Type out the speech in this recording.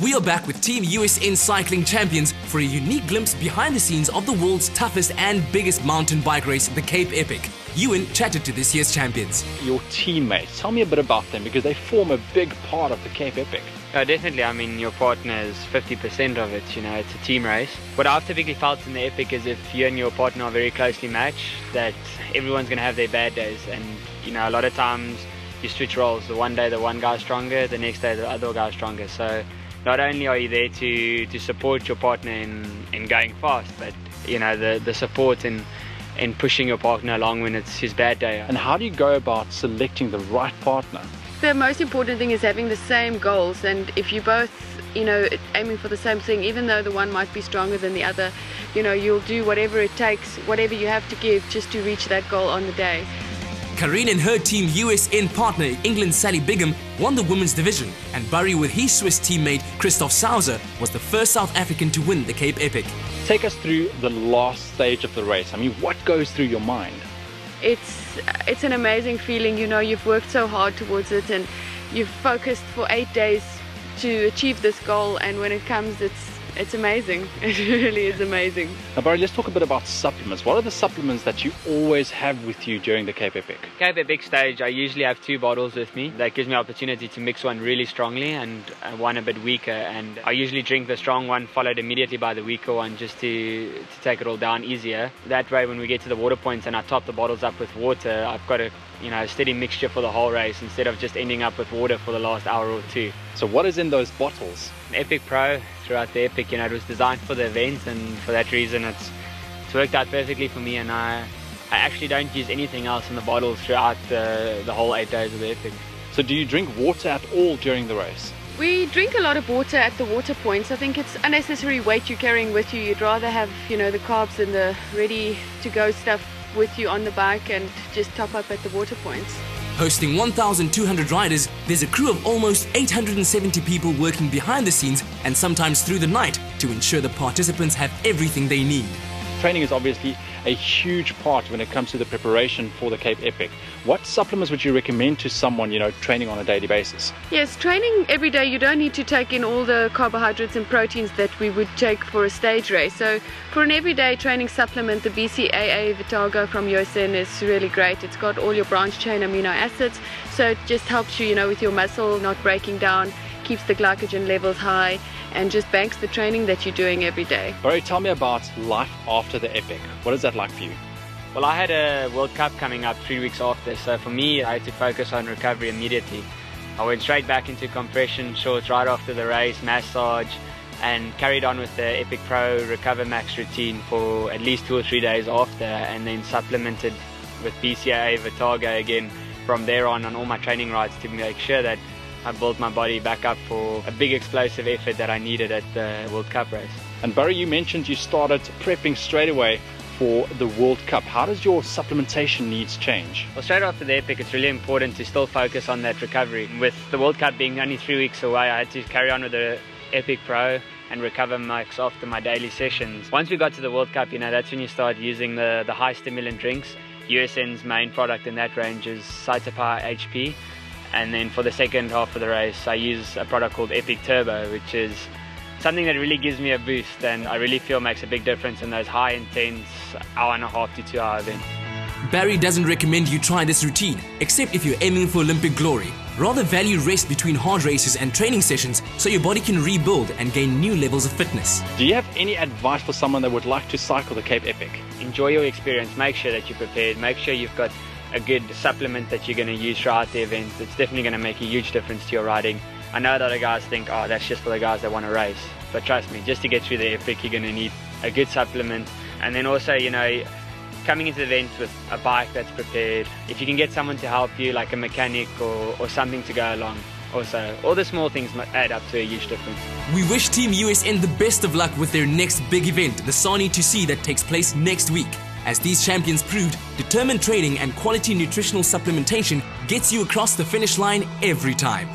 We are back with Team USN cycling champions for a unique glimpse behind the scenes of the world's toughest and biggest mountain bike race, the Cape Epic. Ewan chatted to this year's champions. Your teammates, tell me a bit about them because they form a big part of the Cape Epic. Definitely, I mean, your partner is 50% of it, you know, it's a team race. What I've typically felt in the Epic is if you and your partner are very closely matched, that everyone's going to have their bad days. And, you know, a lot of times you switch roles. The one day the one guy's stronger, the next day the other guy's stronger. So not only are you there to support your partner in going fast, but, you know, the support in pushing your partner along when it's his bad day. And how do you go about selecting the right partner? The most important thing is having the same goals, and if you both, you know, aiming for the same thing, even though the one might be stronger than the other, you know, you'll do whatever it takes, whatever you have to give just to reach that goal on the day. Karien and her Team USN partner, England's Sally Bigham, won the women's division, and Burry with his Swiss teammate Christoph Sauser was the first South African to win the Cape Epic. Take us through the last stage of the race. I mean, what goes through your mind? It's an amazing feeling, you know, you've worked so hard towards it and you've focused for 8 days to achieve this goal, and when it comes it's amazing. It really is amazing. Now Burry, let's talk a bit about supplements. What are the supplements that you always have with you during the Cape Epic? Cape Epic stage, I usually have 2 bottles with me. That gives me opportunity to mix one really strongly and one a bit weaker, and I usually drink the strong one followed immediately by the weaker one just to take it all down easier. That way when we get to the water points and I top the bottles up with water, I've got a steady mixture for the whole race instead of just ending up with water for the last hour or 2. So what is in those bottles? Epic Pro throughout the Epic, you know, it was designed for the event, and for that reason it's worked out perfectly for me, and I actually don't use anything else in the bottles throughout the whole 8 days of the Epic. So do you drink water at all during the race? We drink a lot of water at the water points. I think it's unnecessary weight you're carrying with you. You'd rather have, you know, the carbs and the ready to go stuff with you on the bike and just top up at the water points. Hosting 1,200 riders, there's a crew of almost 870 people working behind the scenes and sometimes through the night to ensure the participants have everything they need. Training is obviously a huge part when it comes to the preparation for the Cape Epic. What supplements would you recommend to someone, you know, training on a daily basis? Yes, training every day, you don't need to take in all the carbohydrates and proteins that we would take for a stage race. So for an everyday training supplement, the BCAA Vitago from USN is really great. It's got all your branch chain amino acids, so it just helps you, you know, with your muscle not breaking down, keeps the glycogen levels high, and just banks the training that you're doing every day. Burry, tell me about life after the Epic. What is that like for you? Well, I had a World Cup coming up 3 weeks after, so for me I had to focus on recovery immediately. I went straight back into compression shorts right after the race, massage, and carried on with the Epic Pro Recover Max routine for at least 2 or 3 days after, and then supplemented with BCAA Vitago again from there on all my training rides to make sure that I built my body back up for a big explosive effort that I needed at the World Cup race. And Burry, you mentioned you started prepping straight away for the World Cup. How does your supplementation needs change? Well, straight after the Epic, it's really important to still focus on that recovery. With the World Cup being only 3 weeks away, I had to carry on with the Epic Pro and Recover Max after my daily sessions. Once we got to the World Cup, you know, that's when you start using the high stimulant drinks. USN's main product in that range is Cytopower HP. And then for the second half of the race, I use a product called Epic Turbo, which is something that really gives me a boost and I really feel makes a big difference in those high intense hour-and-a-half to 2 hour events. Burry doesn't recommend you try this routine, except if you're aiming for Olympic glory. Rather value rest between hard races and training sessions so your body can rebuild and gain new levels of fitness. Do you have any advice for someone that would like to cycle the Cape Epic? Enjoy your experience, make sure that you're prepared, make sure you've got a good supplement that you're going to use throughout the event. It's definitely going to make a huge difference to your riding. I know that other guys think, oh, that's just for the guys that want to race. But trust me, just to get through the Epic, you're going to need a good supplement. And then also, you know, coming into the event with a bike that's prepared, if you can get someone to help you, like a mechanic or something to go along. Also, all the small things add up to a huge difference. We wish Team USN the best of luck with their next big event, the Sani 2C that takes place next week. As these champions proved, determined training and quality nutritional supplementation gets you across the finish line every time.